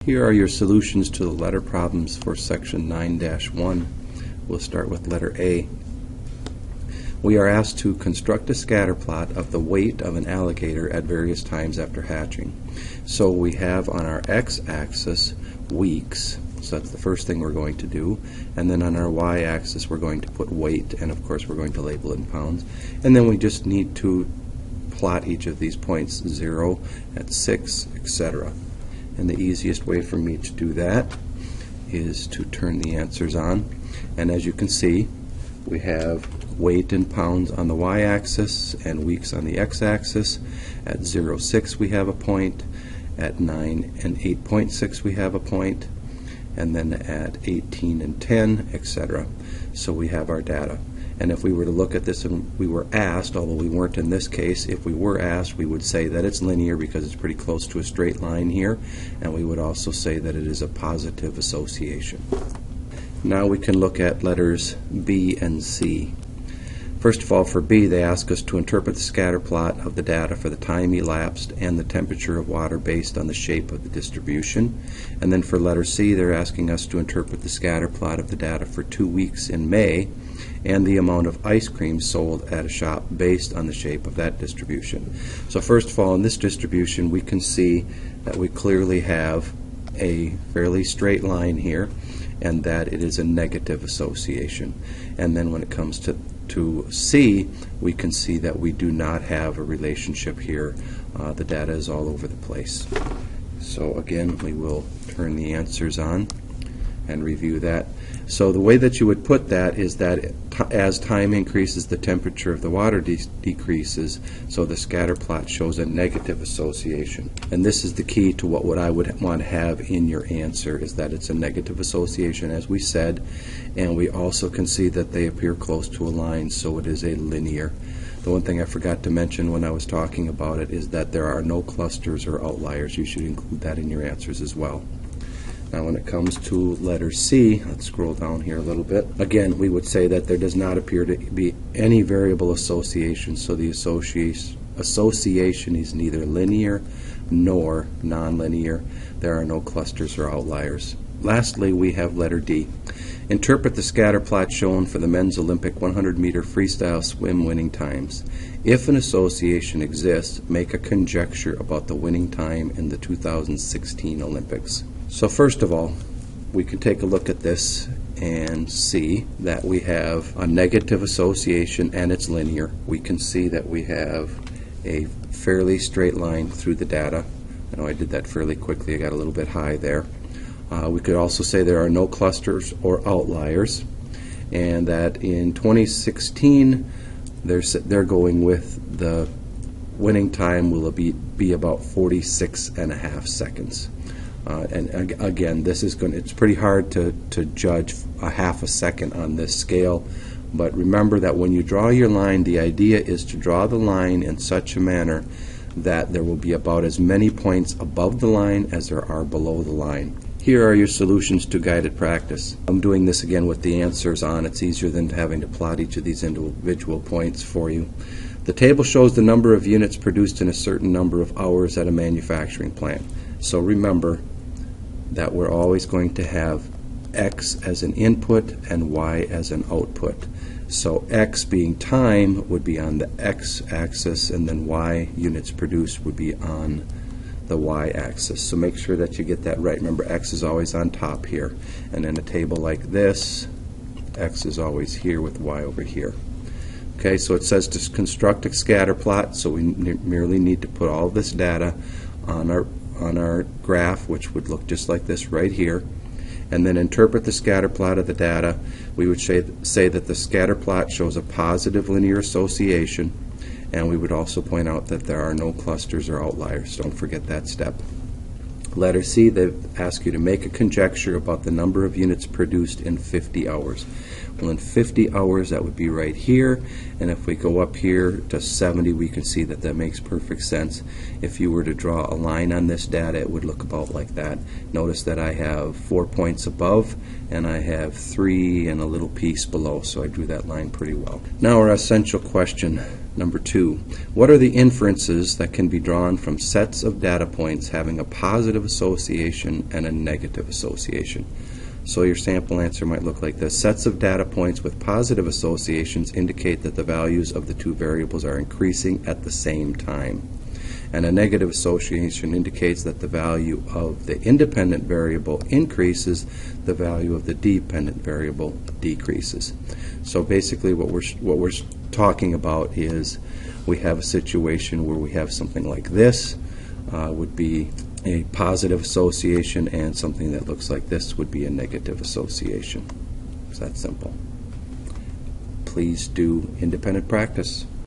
Here are your solutions to the letter problems for section 9-1. We'll start with letter A. We are asked to construct a scatter plot of the weight of an alligator at various times after hatching. So we have on our x-axis weeks, so that's the first thing we're going to do, and then on our y-axis we're going to put weight, and of course we're going to label it in pounds, and then we just need to plot each of these points, 0 at 6, etc. And the easiest way for me to do that is to turn the answers on. And as you can see, we have weight in pounds on the y-axis and weeks on the x-axis. At 0, 6 we have a point. At 9 and 8.6 we have a point. And then at 18 and 10, etc. So we have our data. And if we were to look at this and we were asked, although we weren't in this case, if we were asked, we would say that it's linear because it's pretty close to a straight line here, and we would also say that it is a positive association. Now we can look at letters B and C. First of all, for B, they ask us to interpret the scatter plot of the data for the time elapsed and the temperature of water based on the shape of the distribution. And then for letter C, they're asking us to interpret the scatter plot of the data for 2 weeks in May and the amount of ice cream sold at a shop based on the shape of that distribution. So first of all, in this distribution, we can see that we clearly have a fairly straight line here, and that it is a negative association. And then when it comes to C, we can see that we do not have a relationship here. The data is all over the place. So again, we will turn the answers on and review that. So the way that you would put that is that as time increases, the temperature of the water decreases, so the scatter plot shows a negative association. And this is the key to what I would want to have in your answer, is that it's a negative association, as we said, and we also can see that they appear close to a line, so it is a linear. The one thing I forgot to mention when I was talking about it is that there are no clusters or outliers. You should include that in your answers as well. Now when it comes to letter C, let's scroll down here a little bit. Again, we would say that there does not appear to be any variable association, so the association is neither linear nor nonlinear. There are no clusters or outliers. Lastly, we have letter D. Interpret the scatter plot shown for the men's Olympic 100-meter freestyle swim winning times. If an association exists, make a conjecture about the winning time in the 2016 Olympics. So first of all, we can take a look at this and see that we have a negative association and it's linear. We can see that we have a fairly straight line through the data. I know I did that fairly quickly. I got a little bit high there. We could also say there are no clusters or outliers, and that in 2016 they're going with the winning time will be about 46.5 seconds. And again, it's pretty hard to judge a half a second on this scale, but remember that when you draw your line, the idea is to draw the line in such a manner that there will be about as many points above the line as there are below the line. Here are your solutions to guided practice. I'm doing this again with the answers on. It's easier than having to plot each of these individual points for you. The table shows the number of units produced in a certain number of hours at a manufacturing plant. So remember that we're always going to have X as an input and Y as an output. So X being time would be on the X-axis, and then Y, units produced, would be on the Y-axis. So make sure that you get that right. Remember, X is always on top here. And in a table like this, X is always here with Y over here. Okay, so it says to construct a scatter plot, so we merely need to put all this data on our graph, which would look just like this right here, and then interpret the scatter plot of the data. We would say that the scatter plot shows a positive linear association, and we would also point out that there are no clusters or outliers. Don't forget that step. Letter C, they ask you to make a conjecture about the number of units produced in 50 hours. Well, in 50 hours, that would be right here, and if we go up here to 70, we can see that that makes perfect sense. If you were to draw a line on this data, it would look about like that. Notice that I have 4 points above, and I have 3 and a little piece below, so I drew that line pretty well. Now our essential question, Number 2, what are the inferences that can be drawn from sets of data points having a positive association and a negative association? So your sample answer might look like this. Sets of data points with positive associations indicate that the values of the two variables are increasing at the same time. And a negative association indicates that the value of the independent variable increases, the value of the dependent variable decreases. So basically what we're talking about is we have a situation where we have something like this would be a positive association, and something that looks like this would be a negative association. It's that simple. Please do independent practice.